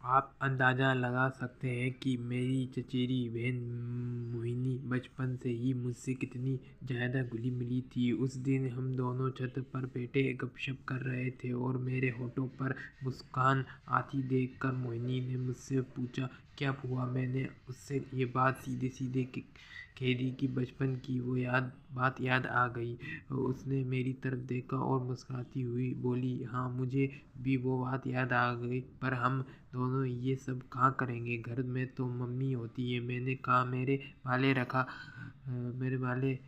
आप अंदाज़ा लगा सकते हैं कि मेरी चचेरी बहन मोहिनी बचपन से ही मुझसे कितनी ज़्यादा घुली मिली थी। उस दिन हम दोनों छत पर बैठे गपशप कर रहे थे और मेरे होठों पर मुस्कान आती देखकर मोहिनी ने मुझसे पूछा, क्या हुआ? मैंने उससे ये बात सीधे सीधे कह दी कि बचपन की वो बात याद आ गई। उसने मेरी तरफ देखा और मुस्कुराती हुई बोली, हाँ मुझे भी वो बात याद आ गई, पर हम दोनों ये सब कहाँ करेंगे? घर में तो मम्मी होती है। मैंने कहा, मेरे वाले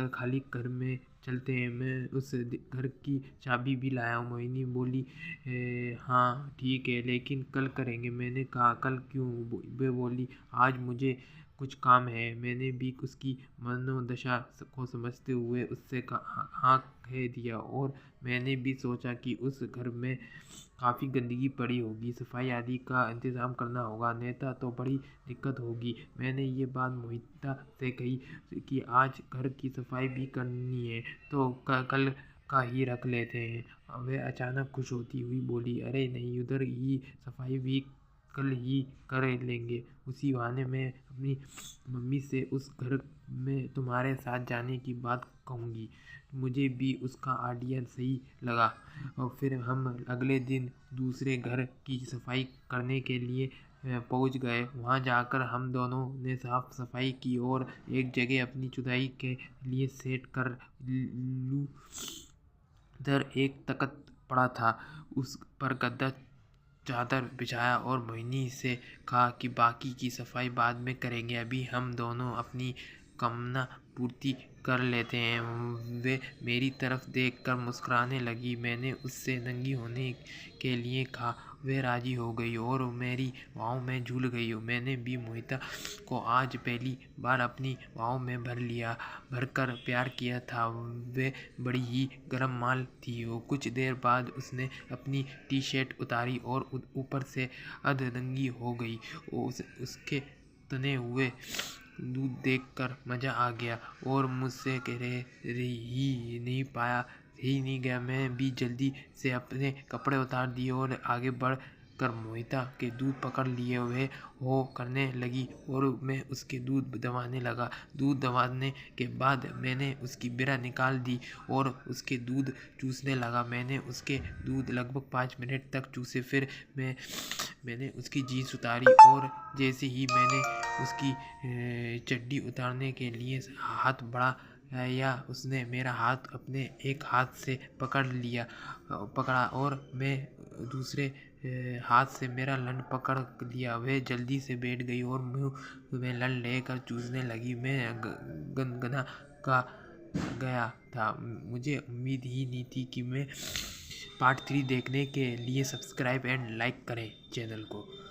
खाली घर में चलते हैं, मैं उस घर की चाबी भी लाया हूँ। मोहिनी बोली, हाँ ठीक है, लेकिन कल करेंगे। मैंने कहा, कल क्यों? वे बोली, आज मुझे कुछ काम है। मैंने भी उसकी मनोदशा को समझते हुए उससे हाँ कह दिया, और मैंने भी सोचा कि उस घर में काफ़ी गंदगी पड़ी होगी, सफाई आदि का इंतज़ाम करना होगा, अन्यथा तो बड़ी दिक्कत होगी। मैंने ये बात मोहिता से कही कि आज घर की सफाई भी करनी है, तो कल का ही रख लेते हैं। वह अचानक खुश होती हुई बोली, अरे नहीं, उधर ही सफाई भी कल ही कर लेंगे। उसी बहाने मैं अपनी मम्मी से उस घर में तुम्हारे साथ जाने की बात कहूँगी। मुझे भी उसका आइडिया सही लगा, और फिर हम अगले दिन दूसरे घर की सफाई करने के लिए पहुंच गए। वहां जाकर हम दोनों ने साफ सफाई की और एक जगह अपनी जुताई के लिए सेट कर लूँ। इधर एक तख्त पड़ा था, उस पर गद्दा चादर बिछाया और मोहिनी से कहा कि बाकी की सफाई बाद में करेंगे, अभी हम दोनों अपनी कामना पूर्ति कर लेते हैं। वे मेरी तरफ देखकर मुस्कुराने लगी। मैंने उससे नंगी होने के लिए कहा, वे राजी हो गई और मेरी बाहों में झूल गई। मैंने भी मोहिता को आज पहली बार अपनी बाहों में भरकर प्यार किया था। वे बड़ी ही गर्म माल थी। वो कुछ देर बाद उसने अपनी टी शर्ट उतारी और ऊपर से अर्धनंगी हो गई। उसके तने हुए दूध देखकर मज़ा आ गया और मुझसे ही नहीं गया। मैं भी जल्दी से अपने कपड़े उतार दिए और आगे बढ़ कर मोहिता के दूध पकड़ लिए हुए हो करने लगी और मैं उसके दूध दबाने लगा। दूध दबाने के बाद मैंने उसकी बिरा निकाल दी और उसके दूध चूसने लगा। मैंने उसके दूध लगभग 5 मिनट तक चूसे। फिर मैंने उसकी जीन्स उतारी और जैसे ही मैंने उसकी चड्डी उतारने के लिए हाथ बढ़ाया, उसने मेरा हाथ अपने एक हाथ से पकड़ा और मैं दूसरे हाथ से मेरा लन पकड़ लिया। वह जल्दी से बैठ गई और मुंह में लन लेकर चूसने लगी। मैं गनगना का गया था। मुझे उम्मीद ही नहीं थी कि मैं पार्ट 3 देखने के लिए सब्सक्राइब एंड लाइक करें चैनल को।